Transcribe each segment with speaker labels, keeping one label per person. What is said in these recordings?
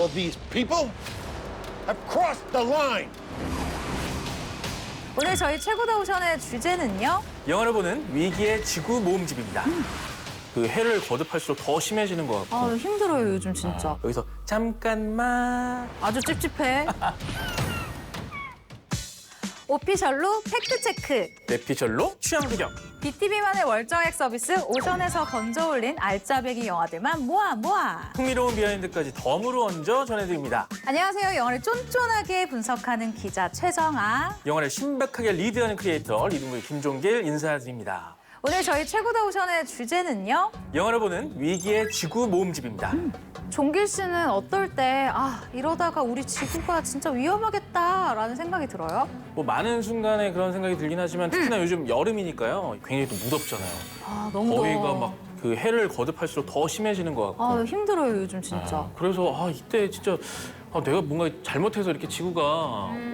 Speaker 1: Well, these people have crossed the line.
Speaker 2: 오늘 저희 최고다 오션의 주제는요.
Speaker 3: 영화를 보는 위기의 지구 모음집입니다. 그 해를 거듭할수록 더 심해지는 것 같고.
Speaker 2: 아, 힘들어요, 요즘 진짜.
Speaker 3: 여기서 잠깐만.
Speaker 2: 아주 찝찝해. 오피셜로 팩트체크.
Speaker 3: 뇌피셜로 취향 저격.
Speaker 2: BTV만의 월정액 서비스 오션에서 건져 올린 알짜배기 영화들만 모아.
Speaker 3: 흥미로운 비하인드까지 덤으로 얹어 전해드립니다.
Speaker 2: 안녕하세요. 영화를 쫀쫀하게 분석하는 기자 최정아.
Speaker 3: 영화를 신박하게 리드하는 크리에이터 리드무의 김종길 인사드립니다.
Speaker 2: 오늘 저희 최고다 오션의 주제는요.
Speaker 3: 영화를 보는 위기의 지구 모음집입니다.
Speaker 2: 종길 씨는 어떨 때 이러다가 우리 지구가 진짜 위험하겠다라는 생각이 들어요?
Speaker 3: 뭐 많은 순간에 그런 생각이 들긴 하지만 특히나 요즘 여름이니까요. 굉장히 또 무덥잖아요.
Speaker 2: 너무
Speaker 3: 더위가
Speaker 2: 더워.
Speaker 3: 막 그 해를 거듭할수록 더 심해지는 것 같고.
Speaker 2: 힘들어요, 요즘 진짜.
Speaker 3: 그래서 이때 진짜 내가 뭔가 잘못해서 이렇게 지구가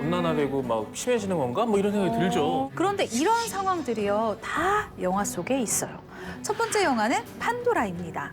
Speaker 3: 온난화되고 막 심해지는 건가? 뭐 이런 생각이 들죠.
Speaker 2: 그런데 이런 상황들이요, 다 영화 속에 있어요. 첫 번째 영화는 판도라입니다.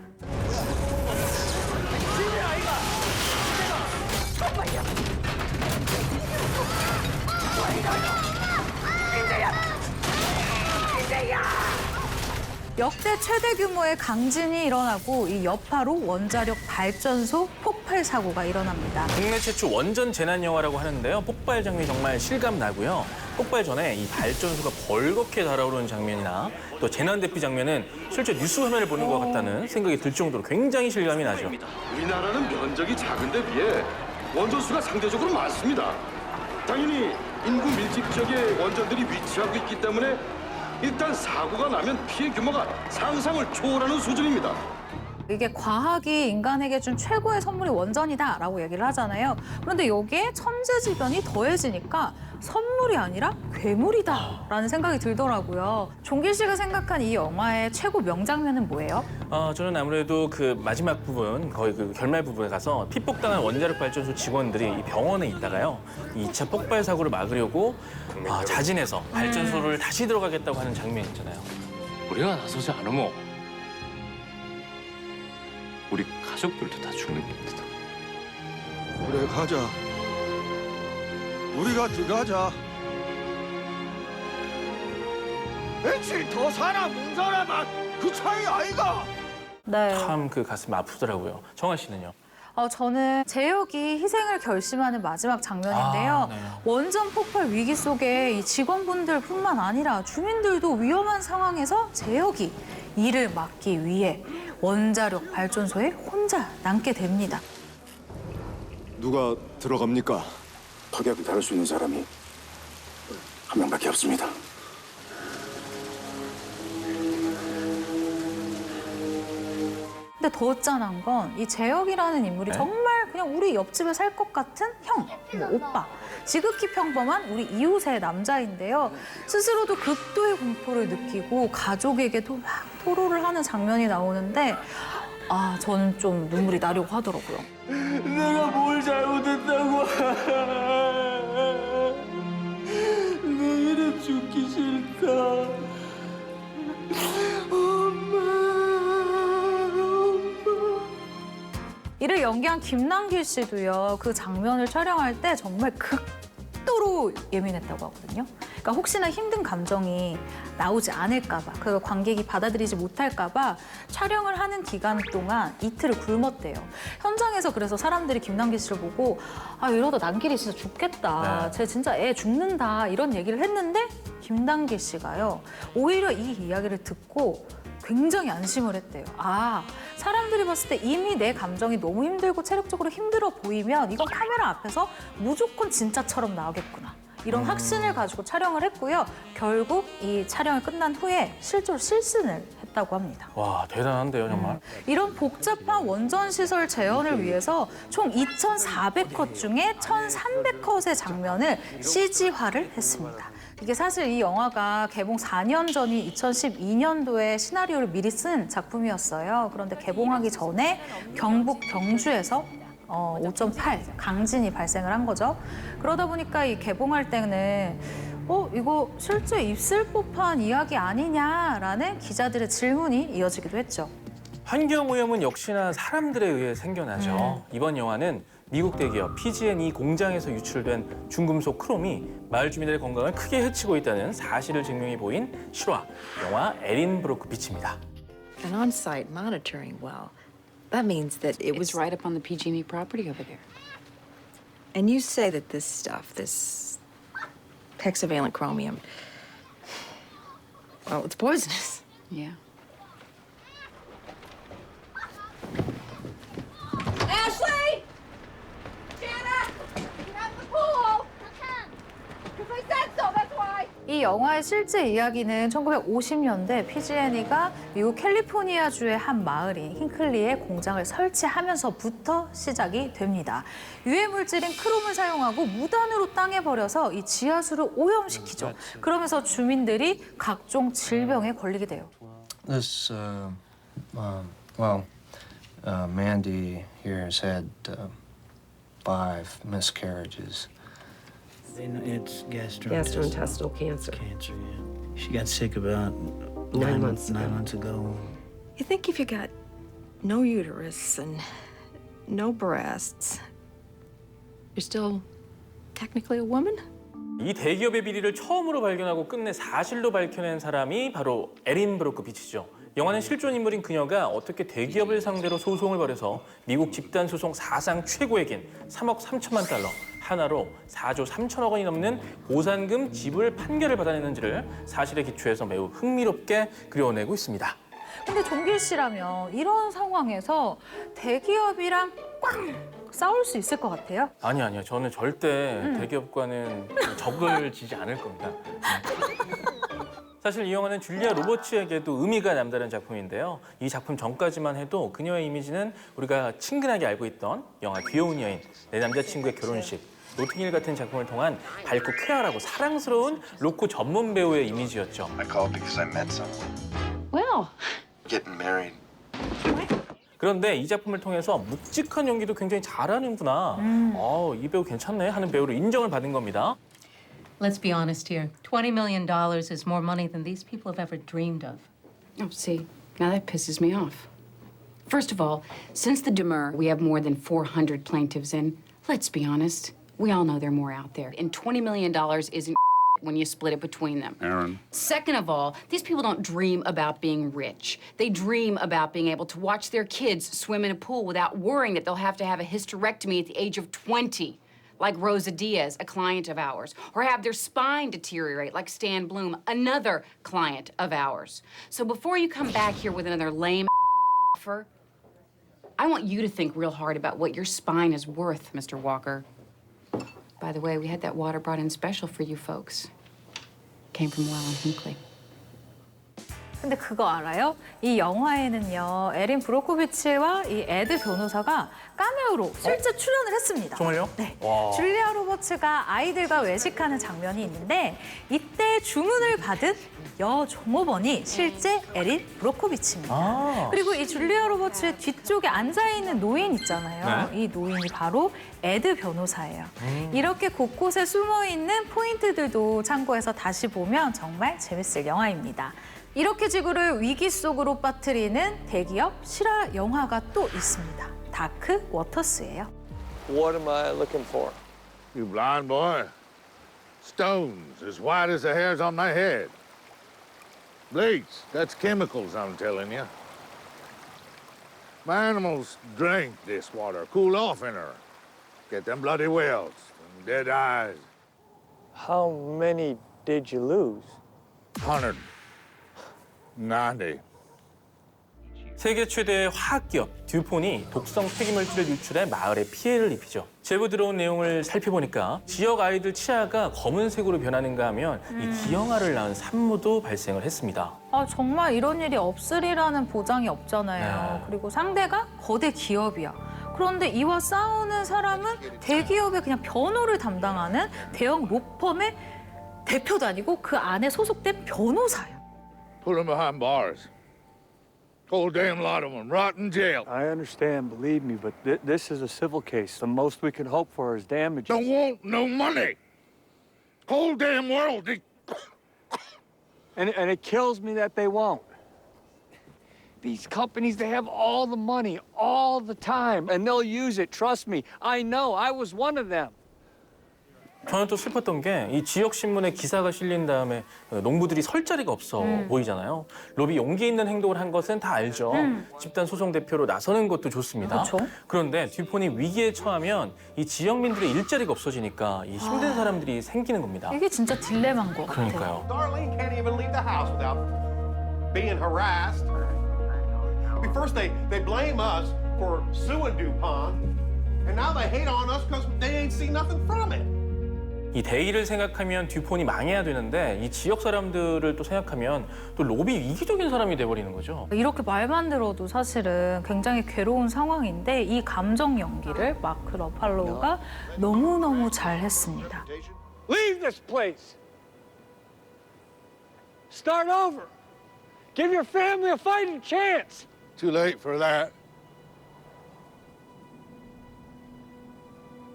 Speaker 2: 역대 최대 규모의 강진이 일어나고 이 여파로 원자력 발전소 폭발 사고가 일어납니다.
Speaker 3: 국내 최초 원전 재난 영화라고 하는데요. 폭발 장면이 정말 실감 나고요. 폭발 전에 이 발전소가 벌겋게 달아오르는 장면이나 또 재난 대피 장면은 실제 뉴스 화면을 보는 것 같다는 생각이 들 정도로 굉장히 실감이 나죠.
Speaker 4: 우리나라는 면적이 작은데 비해 원전수가 상대적으로 많습니다. 당연히 인구 밀집 지역에 원전들이 위치하고 있기 때문에 일단 사고가 나면 피해 규모가 상상을 초월하는 수준입니다.
Speaker 2: 이게 과학이 인간에게 준 최고의 선물이 원전이다라고 얘기를 하잖아요. 그런데 여기에 천재지변이 더해지니까 선물이 아니라 괴물이다라는 생각이 들더라고요. 종길 씨가 생각한 이 영화의 최고 명장면은 뭐예요?
Speaker 3: 저는 아무래도 그 마지막 부분, 거의 그 결말 부분에 가서 피폭당한 원자력 발전소 직원들이 이 병원에 있다가요. 이 2차 폭발 사고를 막으려고 자진해서 발전소를 다시 들어가겠다고 하는 장면 있잖아요.
Speaker 5: 우리가 나서지 않으면 우리 가족들도 다 죽는 겁니다.
Speaker 6: 그래 가자. 우리가 들어가자. 며칠 더 살아 못 살아만 그 차이 아이가.
Speaker 2: 네.
Speaker 3: 참 그 가슴이 아프더라고요. 정아 씨는요?
Speaker 2: 저는 재혁이 희생을 결심하는 마지막 장면인데요.
Speaker 3: 네.
Speaker 2: 원전 폭발 위기 속에 이 직원분들뿐만 아니라 주민들도 위험한 상황에서 재혁이 이를 막기 위해 원자력 발전소에 혼자 남게 됩니다.
Speaker 6: 누가 들어갑니까?
Speaker 4: 파괴압을 다룰 수 있는 사람이 한 명밖에 없습니다.
Speaker 2: 근데 더 짠한 건 이 재혁이라는 인물이
Speaker 3: 네?
Speaker 2: 정말 그냥 우리 옆집에 살 것 같은 형, 뭐 오빠, 지극히 평범한 우리 이웃의 남자인데요. 스스로도 극도의 공포를 느끼고 가족에게도 막 토로를 하는 장면이 나오는데 저는 좀 눈물이 나려고 하더라고요.
Speaker 6: 내가 뭘 잘못했다고? 내일은 죽기 싫다.
Speaker 2: 이를 연기한 김남길 씨도요. 그 장면을 촬영할 때 정말 극도로 예민했다고 하거든요. 그러니까 혹시나 힘든 감정이 나오지 않을까 봐, 그 관객이 받아들이지 못할까 봐 촬영을 하는 기간 동안 이틀을 굶었대요. 현장에서 그래서 사람들이 김남길 씨를 보고 이러다 남길이 진짜 죽겠다.
Speaker 3: 네.
Speaker 2: 쟤 진짜 애 죽는다. 이런 얘기를 했는데 김남길 씨가요. 오히려 이 이야기를 듣고 굉장히 안심을 했대요. 사람들이 봤을 때 이미 내 감정이 너무 힘들고 체력적으로 힘들어 보이면 이건 카메라 앞에서 무조건 진짜처럼 나오겠구나. 이런 확신을 가지고 촬영을 했고요. 결국 이 촬영이 끝난 후에 실제로 실신을 했다고 합니다.
Speaker 3: 와, 대단한데요, 정말.
Speaker 2: 이런 복잡한 원전 시설 재현을 위해서 총 2,400컷 중에 1,300컷의 장면을 CG화를 했습니다. 이게 사실 이 영화가 개봉 4년 전인 2012년도에 시나리오를 미리 쓴 작품이었어요. 그런데 개봉하기 전에 경북 경주에서 5.8 강진이 발생을 한 거죠. 그러다 보니까 이 개봉할 때는 이거 실제 있을 법한 이야기 아니냐라는 기자들의 질문이 이어지기도 했죠.
Speaker 3: 환경오염은 역시나 사람들에 의해 생겨나죠. 이번 영화는 미국 대기업 PG&E 공장에서 유출된 중금속 크롬이 마을 주민들의 건강을 크게 해치고 있다는 사실을 증명해 보인 실화, 영화 에린 브로크비치입니다.
Speaker 7: An on-site monitoring well. That means that it was
Speaker 8: It's right up on the PG&E property over there.
Speaker 7: And you say that this stuff, this hexavalent chromium, well, it's poisonous.
Speaker 8: Yeah.
Speaker 9: Ashley! Janet! Get out of the pool! Because I said so, that's why!
Speaker 2: 이 영화의 실제 이야기는 1950년대 PG&E가 미국 캘리포니아주의 한 마을인 힌클리에 공장을 설치하면서부터 시작이 됩니다. 유해 물질인 크롬을 사용하고 무단으로 땅에 버려서 이 지하수를 오염시키죠. 그러면서 주민들이 각종 질병에 걸리게 돼요.
Speaker 10: This, Mandy here has had 5 miscarriages.
Speaker 11: It's
Speaker 7: Gastrointestinal cancer.
Speaker 11: cancer, yeah. She got sick about
Speaker 7: 9 months ago.
Speaker 11: 9 months ago.
Speaker 7: You think if you got no uterus and no breasts, you're still technically a woman?
Speaker 3: 이 대기업의 비리를 처음으로 발견하고 끝내 사실로 밝혀낸 사람이 바로 에린 브로크비치죠. 영화는 실존 인물인 그녀가 어떻게 대기업을 상대로 소송을 벌여서 미국 집단 소송 사상 최고액인 3억 3천만 달러, 하나로 4조 3천억 원이 넘는 보상금 지불 판결을 받아냈는지를 사실에 기초해서 매우 흥미롭게 그려내고 있습니다.
Speaker 2: 근데 종길 씨라면 이런 상황에서 대기업이랑 꽝 싸울 수 있을 것 같아요?
Speaker 3: 아니요. 저는 절대 대기업과는 적을 지지 않을 겁니다. 사실 이 영화는 줄리아 로버츠에게도 의미가 남다른 작품인데요. 이 작품 전까지만 해도 그녀의 이미지는 우리가 친근하게 알고 있던 영화 귀여운 여인, 내 남자친구의 결혼식, 노팅힐 같은 작품을 통한 밝고 쾌활하고 사랑스러운 로코 전문 배우의 이미지였죠.
Speaker 12: I called because I met someone.
Speaker 8: Well,
Speaker 12: Getting married.
Speaker 3: 그런데 이 작품을 통해서 묵직한 연기도 굉장히 잘하는구나. 이 배우 괜찮네 하는 배우로 인정을 받은 겁니다.
Speaker 13: Let's be honest here. $20 million is more money than these people have ever dreamed of.
Speaker 8: oh, see, now that pisses me off. First of all, since the demur, we have more than 400 plaintiffs in. Let's be honest, we all know there are more out there. And $20 million isn't when you split it between them.
Speaker 4: Aaron.
Speaker 8: Second of all, these people don't dream about being rich. They dream about being able to watch their kids swim in a pool without worrying that they'll have to have a hysterectomy at the age of 20. Like Rosa Diaz, a client of ours, or have their spine deteriorate like Stan Bloom, another client of ours. So before you come back here with another lame offer, I want you to think real hard about what your spine is worth, Mr. Walker. By the way, we had that water brought in special for you folks. Came from Well and Hinkley.
Speaker 2: 근데 그거 알아요? 이 영화에는요, 에린 브로코비치와 이 에드 변호사가 카메오로 실제 출연을 했습니다.
Speaker 3: 정말요?
Speaker 2: 네.
Speaker 3: 와.
Speaker 2: 줄리아 로버츠가 아이들과 외식하는 장면이 있는데 이때 주문을 받은 여 종업원이 실제 에린 브로코비치입니다. 그리고 이 줄리아 로버츠의 뒤쪽에 앉아있는 노인 있잖아요.
Speaker 3: 네.
Speaker 2: 이 노인이 바로 에드 변호사예요. 이렇게 곳곳에 숨어있는 포인트들도 참고해서 다시 보면 정말 재밌을 영화입니다. 이렇게 지구를 위기 속으로 빠뜨리는 대기업 실화 영화가 또 있습니다. 다크 워터스예요.
Speaker 6: What am I looking for?
Speaker 1: You blind boy. Stones as white as the hairs on my head. Bleach, that's chemicals, I'm telling you. My animals drink this water, cool off in her. Get them bloody wells and dead eyes.
Speaker 6: How many did you lose?
Speaker 1: 190.
Speaker 3: 세계 최대의 화학기업 듀폰이 독성 폐기물질을 유출해 마을에 피해를 입히죠. 제보 들어온 내용을 살펴보니까 지역 아이들 치아가 검은색으로 변하는가 하면 이 기형아를 낳은 산모도 발생을 했습니다.
Speaker 2: 아, 정말 이런 일이 없으리라는 보장이 없잖아요.
Speaker 3: 네.
Speaker 2: 그리고 상대가 거대 기업이야. 그런데 이와 싸우는 사람은 대기업의 그냥 변호를 담당하는 대형 로펌의 대표도 아니고 그 안에 소속된 변호사예요.
Speaker 1: Put them behind bars. Whole damn lot of them, rot in jail.
Speaker 6: I understand, believe me, but this is a civil case. The most we can hope for is damages.
Speaker 1: Don't want no money. Whole damn world.
Speaker 6: And it kills me that they won't. These companies, they have all the money, all the time, and they'll use it. Trust me. I know. I was one of them.
Speaker 3: 저는 또 슬펐던 게 이 지역 신문에 기사가 실린 다음에 농부들이 설 자리가 없어 보이잖아요. 로비 용기 있는 행동을 한 것은 다 알죠. 집단 소송 대표로 나서는 것도 좋습니다.
Speaker 2: 그렇죠.
Speaker 3: 그런데 듀폰이 위기에 처하면 이 지역민들의 일자리가 없어지니까 이 힘든 사람들이 생기는 겁니다.
Speaker 2: 이게 진짜 딜레마인 것 같아요.
Speaker 3: 그러니까요.
Speaker 14: Darlene can't even leave the house without being harassed. First they blame us for suing DuPont, and now they hate on us because they ain't seen nothing from it.
Speaker 3: 이 대의를 생각하면 듀폰이 망해야 되는데 이 지역 사람들을 또 생각하면 또 로비 이기적인 사람이 돼버리는 거죠.
Speaker 2: 이렇게 말만 들어도 사실은 굉장히 괴로운 상황인데 이 감정 연기를 마크 러팔로우가 너무너무 잘 했습니다.
Speaker 6: Leave this place. Start over. Give your family a fighting chance.
Speaker 1: Too late for that.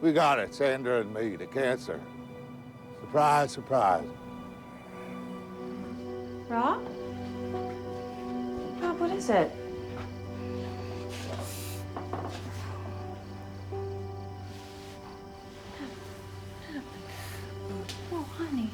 Speaker 1: We got it, Sandra and me, the cancer. Surprise, surprise.
Speaker 7: Rob? Rob, what is it?
Speaker 2: Oh, honey.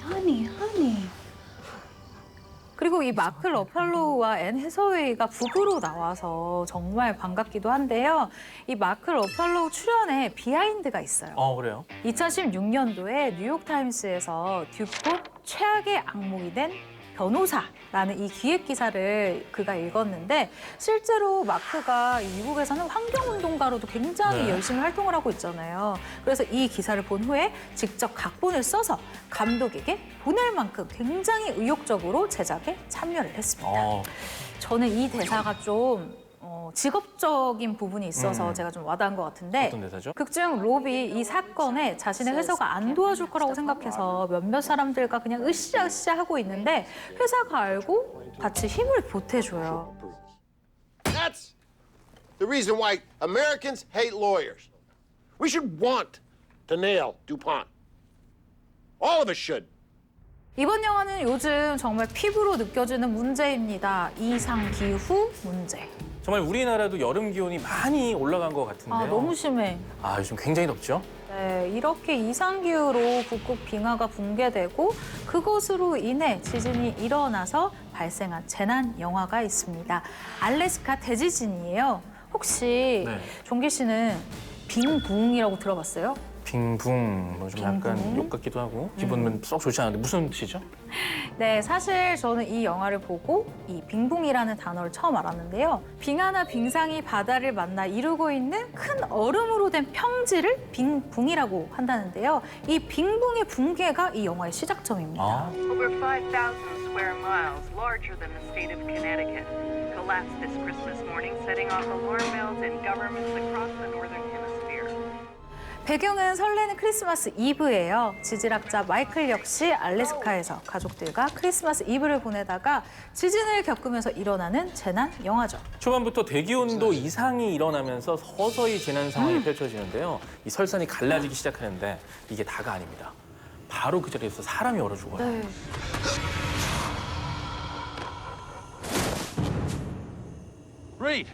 Speaker 2: 그리고 이 마크 러팔로우와 앤 해서웨이가 북으로 나와서 정말 반갑기도 한데요. 이 마크 러팔로우 출연에 비하인드가 있어요.
Speaker 3: 그래요?
Speaker 2: 2016년도에 뉴욕타임스에서 듀폰 최악의 악몽이 된 변호사라는 이 기획 기사를 그가 읽었는데 실제로 마크가 미국에서는 환경운동가로도 굉장히 열심히 활동을 하고 있잖아요. 그래서 이 기사를 본 후에 직접 각본을 써서 감독에게 보낼 만큼 굉장히 의욕적으로 제작에 참여를 했습니다. 저는 이 대사가 좀 직업적인 부분이 있어서 제가 좀 와닿은 것 같은데
Speaker 3: 어떤 대사죠?
Speaker 2: 극중 로비 이 사건에 자신의 회사가 안 도와줄 거라고 생각해서 몇몇 사람들과 그냥 으쌰으쌰 하고 있는데 회사가 알고 같이 힘을 보태줘요.
Speaker 14: That's the reason why Americans hate lawyers. We should want to nail DuPont. All of us should.
Speaker 2: 이번 영화는 요즘 정말 피부로 느껴지는 문제입니다. 이상기후 문제.
Speaker 3: 정말 우리나라도 여름 기온이 많이 올라간 것 같은데요.
Speaker 2: 너무 심해.
Speaker 3: 요즘 굉장히 덥죠?
Speaker 2: 네, 이렇게 이상기후로 북극 빙하가 붕괴되고 그것으로 인해 지진이 일어나서 발생한 재난 영화가 있습니다. 알래스카 대지진이에요. 혹시 종기 씨는 빙붕이라고 들어봤어요?
Speaker 3: 빙붕, 좀 약간 욕 같기도 하고 기분은 썩 좋지 않은데 무슨 뜻이죠?
Speaker 2: 네, 사실 저는 이 영화를 보고 이 빙붕이라는 단어를 처음 알았는데요. 빙하나 빙상이 바다를 만나 이루고 있는 큰 얼음으로 된 평지를 빙붕이라고 한다는데요. 이 빙붕의 붕괴가 이 영화의 시작점입니다.
Speaker 15: Over 5,000 square miles, larger than the state of Connecticut, collapsed this Christmas morning, setting off alarm bells in governments across the northern hemisphere.
Speaker 2: 배경은 설레는 크리스마스 이브예요. 지질학자 마이클 역시 알래스카에서 가족들과 크리스마스 이브를 보내다가 지진을 겪으면서 일어나는 재난 영화죠.
Speaker 3: 초반부터 대기온도 이상이 일어나면서 서서히 재난 상황이 펼쳐지는데요. 이 설산이 갈라지기 시작하는데 이게 다가 아닙니다. 바로 그 자리에서 사람이 얼어 죽어요.
Speaker 2: 네.
Speaker 1: Reed!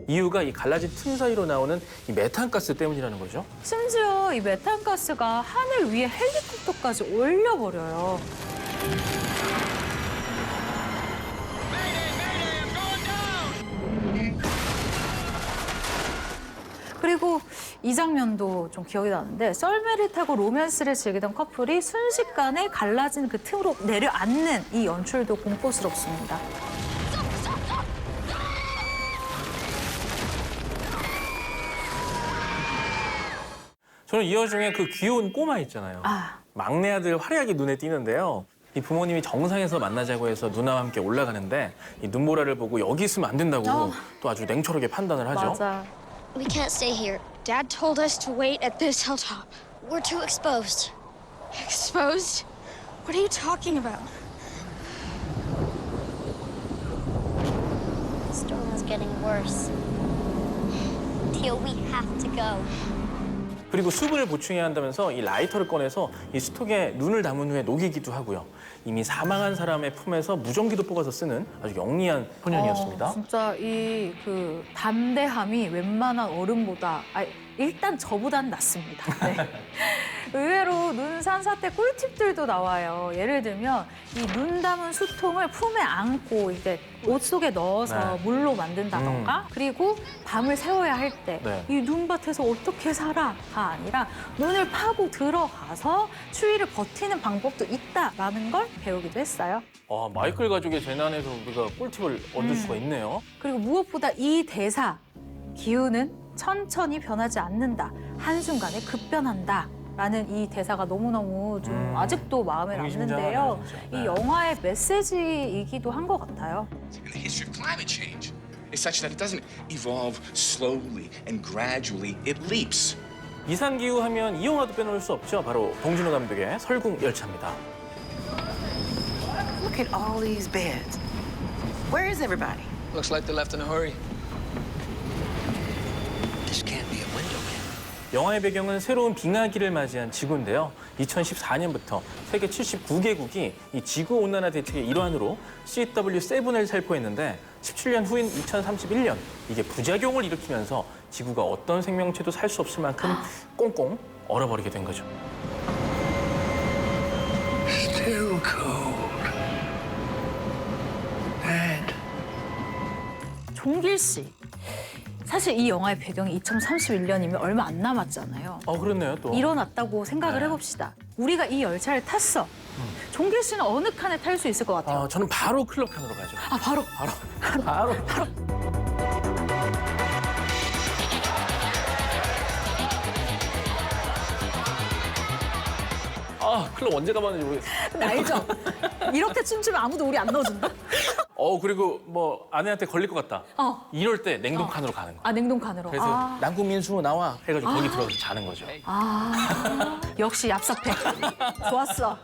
Speaker 3: 이유가 이 갈라진 틈 사이로 나오는 이 메탄가스 때문이라는 거죠.
Speaker 2: 심지어 이 메탄가스가 하늘 위에 헬리콥터까지 올려버려요. 그리고 이 장면도 좀 기억이 나는데 썰매를 타고 로맨스를 즐기던 커플이 순식간에 갈라진 그 틈으로 내려앉는 이 연출도 공포스럽습니다.
Speaker 3: 저는 이 와중에 그 귀여운 꼬마 있잖아요. 막내 아들 활약이 눈에 띄는데요. 이 부모님이 정상에서 만나자고 해서 누나와 함께 올라가는데 이 눈보라를 보고 여기 있으면 안 된다고 또 아주 냉철하게 판단을 하죠.
Speaker 2: 맞아.
Speaker 16: We can't stay here. Dad told us to wait at this hilltop. We're too exposed. Exposed? What are you talking about? The storm is getting worse. Teal, we have to go.
Speaker 3: 그리고 수분을 보충해야 한다면서 이 라이터를 꺼내서 이 스톡에 눈을 담은 후에 녹이기도 하고요. 이미 사망한 사람의 품에서 무전기도 뽑아서 쓰는 아주 영리한 소년이었습니다.
Speaker 2: 진짜 이 그 담대함이 웬만한 어른보다 일단 저보단 낫습니다. 네. 의외로 눈 산사태 꿀팁들도 나와요. 예를 들면 이 눈 담은 수통을 품에 안고 이제 옷 속에 넣어서
Speaker 3: 네.
Speaker 2: 물로 만든다던가 그리고 밤을 새워야 할 때 이
Speaker 3: 네.
Speaker 2: 눈밭에서 어떻게 살아가 아니라 눈을 파고 들어가서 추위를 버티는 방법도 있다라는 걸 배우기도 했어요.
Speaker 3: 마이클 가족의 재난에서 우리가 꿀팁을 얻을 수가 있네요.
Speaker 2: 그리고 무엇보다 이 대사, 기후는 천천히 변하지 않는다. 한순간에 급변한다. 라는 이 대사가 너무너무 좀 아직도 마음에 남는데요. 이 영화의 메시지이기도 한 것 같아요.
Speaker 17: The history of climate change is such that it doesn't evolve slowly and gradually, it leaps.
Speaker 3: 이상기후 하면 이 영화도 빼놓을 수 없죠. 바로 봉준호 감독의 설국열차입니다.
Speaker 18: Look at all these beds. Where is everybody?
Speaker 19: Looks like they left in a hurry.
Speaker 18: This can't be a window.
Speaker 3: 영화의 배경은 새로운 빙하기를 맞이한 지구인데요. 2014년부터 세계 79개국이 이 지구온난화 대책의 일환으로 CW7을 살포했는데 17년 후인 2031년 이게 부작용을 일으키면서 지구가 어떤 생명체도 살 수 없을 만큼 꽁꽁 얼어버리게 된 거죠.
Speaker 11: Still cold. Bad.
Speaker 2: 종길 씨. 사실 이 영화의 배경이 2031년이면 얼마 안 남았잖아요.
Speaker 3: 그렇네요, 또.
Speaker 2: 일어났다고 생각을 해봅시다. 우리가 이 열차를 탔어. 종길 씨는 어느 칸에 탈 수 있을 것 같아요?
Speaker 3: 저는 바로 클럽 칸으로 가죠.
Speaker 2: 바로.
Speaker 3: 클럽 언제 가봤는지 모르겠어요.
Speaker 2: 근데 알죠? 이렇게 춤추면 아무도 우리 안 넣어준다?
Speaker 3: 그리고 뭐 아내한테 걸릴 것 같다. 이럴 때 냉동칸으로 가는 거예요.
Speaker 2: 냉동칸으로.
Speaker 3: 그래서 남궁민수 나와 해가지고 거기 들어가서 자는 거죠.
Speaker 2: 역시 얍삽해. 좋았어.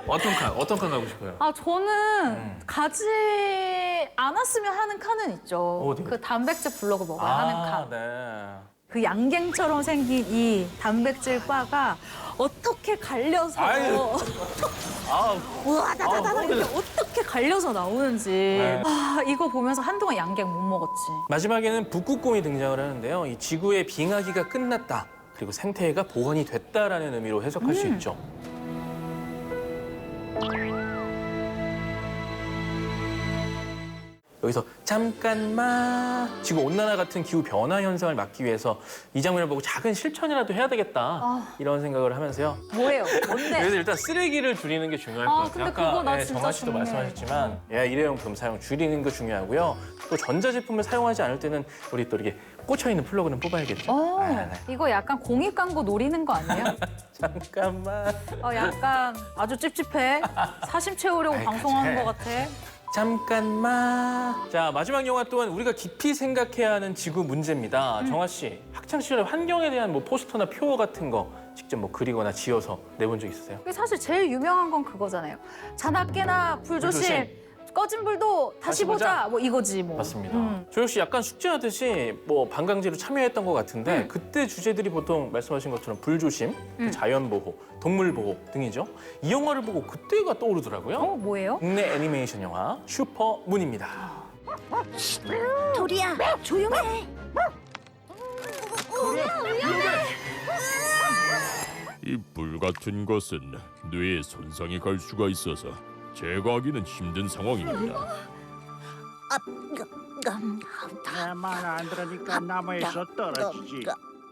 Speaker 3: 어떤 칸 가고 싶어요?
Speaker 2: 저는 가지 않았으면 하는 칸은 있죠.
Speaker 3: 어디?
Speaker 2: 그 단백질 블록을 먹어야 하는 칸.
Speaker 3: 네.
Speaker 2: 그 양갱처럼 생긴 이 단백질 바가 어떻게 갈려서 우와 다다다다 이렇게 어떻게 갈려서 나오는지
Speaker 3: 네.
Speaker 2: 이거 보면서 한동안 양갱 못 먹었지.
Speaker 3: 마지막에는 북극곰이 등장을 하는데요. 이 지구의 빙하기가 끝났다. 그리고 생태계가 복원이 됐다라는 의미로 해석할 수 있죠. 여기서 잠깐만 지구 온난화 같은 기후 변화 현상을 막기 위해서 이 장면을 보고 작은 실천이라도 해야 되겠다 이런 생각을 하면서요.
Speaker 2: 뭐예요? 뭔데?
Speaker 3: 그래서 일단 쓰레기를 줄이는 게 중요할 것 같아요.
Speaker 2: 근데 그거 나 진짜
Speaker 3: 정아 씨도
Speaker 2: 중요해.
Speaker 3: 말씀하셨지만 일회용품 사용 줄이는 거 중요하고요. 또 전자제품을 사용하지 않을 때는 우리 또 이렇게 꽂혀 있는 플러그는 뽑아야겠죠.
Speaker 2: 이거 약간 공익 광고 노리는 거 아니에요?
Speaker 3: 잠깐만.
Speaker 2: 약간 아주 찝찝해. 사심 채우려고 방송하는 것 같아.
Speaker 3: 잠깐만. 자, 마지막 영화 또한 우리가 깊이 생각해야 하는 지구 문제입니다. 정아 씨, 학창 시절에 환경에 대한 뭐 포스터나 표어 같은 거 직접 뭐 그리거나 지어서 내본 적 있으세요?
Speaker 2: 사실 제일 유명한 건 그거잖아요. 자나깨나 불조심. 꺼진 불도 다시 보자. 뭐 이거지 뭐.
Speaker 3: 맞습니다. 조혁 씨 약간 숙제하듯이 뭐 반강제로 참여했던 것 같은데 그때 주제들이 보통 말씀하신 것처럼 불조심, 자연보호, 동물보호 등이죠. 이 영화를 보고 그때가 떠오르더라고요.
Speaker 2: 뭐예요?
Speaker 3: 국내 애니메이션 영화 슈퍼문입니다.
Speaker 9: 도리야, 조용해.
Speaker 20: 이 불 같은 것은 뇌에 손상이 갈 수가 있어서 제거하기는 힘든 상황입니다.
Speaker 11: 내 말 안 들으니까 나무에서 떨어지지.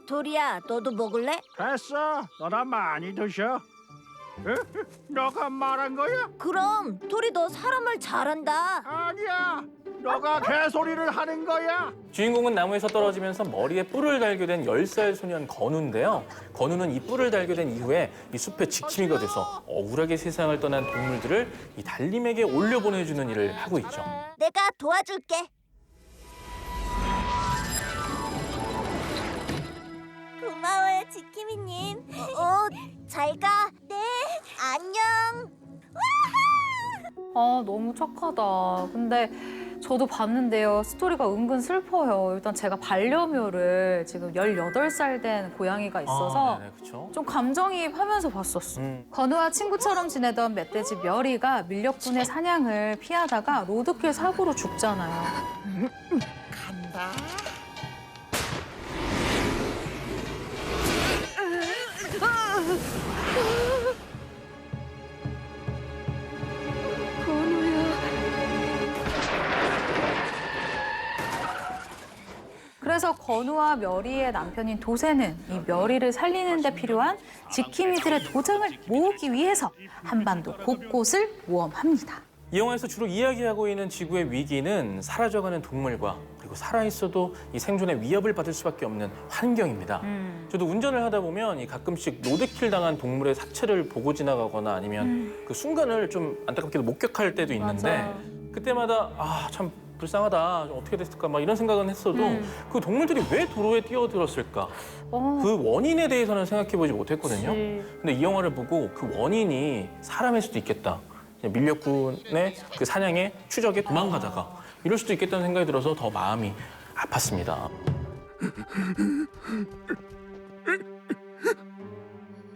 Speaker 9: 도리야, 너도 먹을래?
Speaker 11: 됐어. 너나 많이 드셔. 너가 말한 거야?
Speaker 9: 그럼 도리 너 사람을 잘한다.
Speaker 11: 아니야. 너가 개소리를 하는 거야.
Speaker 3: 주인공은 나무에서 떨어지면서 머리에 뿔을 달게 된 10살 소년 건우인데요. 건우는 이 뿔을 달게 된 이후에 이 숲의 지킴이가 돼서 억울하게 세상을 떠난 동물들을 이 달림에게 올려보내주는 일을 하고 있죠.
Speaker 9: 내가 도와줄게. 고마워요, 지킴이님. 잘 가. 네, 안녕.
Speaker 2: 너무 착하다. 근데 저도 봤는데요. 스토리가 은근 슬퍼요. 일단 제가 반려묘를 지금 18살 된 고양이가 있어서
Speaker 3: 네네, 그쵸?
Speaker 2: 좀 감정이입하면서 봤었어. 건우와 친구처럼 지내던 멧돼지 멸이가 밀렵꾼의 사냥을 피하다가 로드킬 사고로 죽잖아요.
Speaker 18: 간다.
Speaker 2: 그래서 건우와 멸이의 남편인 도세는 이 멸이를 살리는 데 필요한 지킴이들의 도장을 모으기 위해서 한반도 곳곳을 모험합니다.
Speaker 3: 이 영화에서 주로 이야기하고 있는 지구의 위기는 사라져가는 동물과 그리고 살아있어도 이 생존에 위협을 받을 수밖에 없는 환경입니다. 저도 운전을 하다 보면 이 가끔씩 로드킬 당한 동물의 사체를 보고 지나가거나 아니면 그 순간을 좀 안타깝게도 목격할 때도 있는데
Speaker 2: 맞아.
Speaker 3: 그때마다 참 불쌍하다, 좀 어떻게 됐을까 막 이런 생각은 했어도 그 동물들이 왜 도로에 뛰어들었을까? 그 원인에 대해서는 생각해보지 못했거든요. 근데 이 영화를 보고 그 원인이 사람일 수도 있겠다. 밀렵꾼의 그 사냥에 추적에 도망가다가 이럴 수도 있겠다는 생각이 들어서 더 마음이 아팠습니다.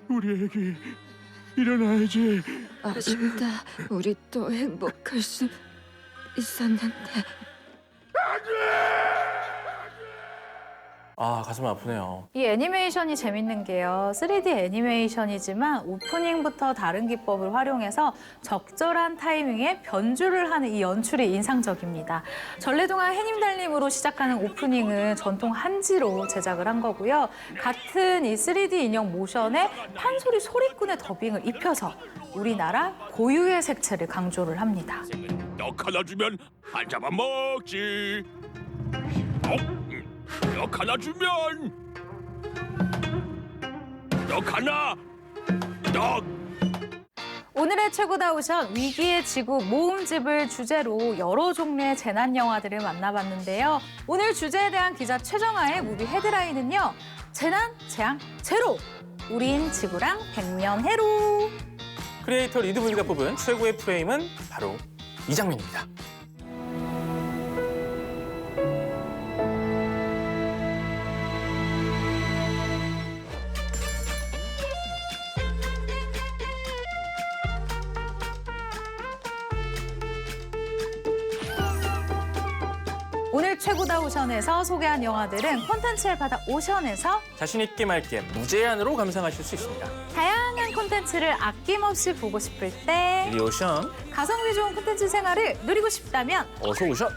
Speaker 11: 우리 애기 일어나야지.
Speaker 7: 아쉽다. 우리 또 행복할 수 있었는데.
Speaker 3: 가슴 아프네요.
Speaker 2: 이 애니메이션이 재밌는 게요. 3D 애니메이션이지만 오프닝부터 다른 기법을 활용해서 적절한 타이밍에 변주를 하는 이 연출이 인상적입니다. 전래동화 해님달님으로 시작하는 오프닝은 전통 한지로 제작을 한 거고요. 같은 이 3D 인형 모션에 판소리 소리꾼의 더빙을 입혀서 우리나라 고유의 색채를 강조를 합니다.
Speaker 20: 떡 하나 주면 한 잡아먹지. 떡 하나 주면 떡 하나 떡.
Speaker 2: 오늘의 최고다 오션 위기의 지구 모음집을 주제로 여러 종류의 재난 영화들을 만나봤는데요. 오늘 주제에 대한 기자 최정아의 무비 헤드라인은요. 재난, 재앙, 제로. 우린 지구랑 백년해로.
Speaker 3: 크리에이터 리드블리가 뽑은 최고의 프레임은 바로 이 장면입니다.
Speaker 2: 오늘 최고다 오션에서 소개한 영화들은 콘텐츠의 바다 오션에서
Speaker 3: 자신 있게 맑게 무제한으로 감상하실 수 있습니다.
Speaker 2: 다양한 콘텐츠를 아낌없이 보고 싶을 때
Speaker 3: 리오션
Speaker 2: 가성비 좋은 콘텐츠 생활을 누리고 싶다면
Speaker 3: 어서 오셔.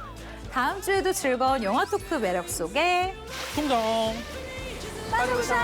Speaker 2: 다음 주에도 즐거운 영화 토크 매력 속에
Speaker 3: 풍덩
Speaker 2: 빠져오션.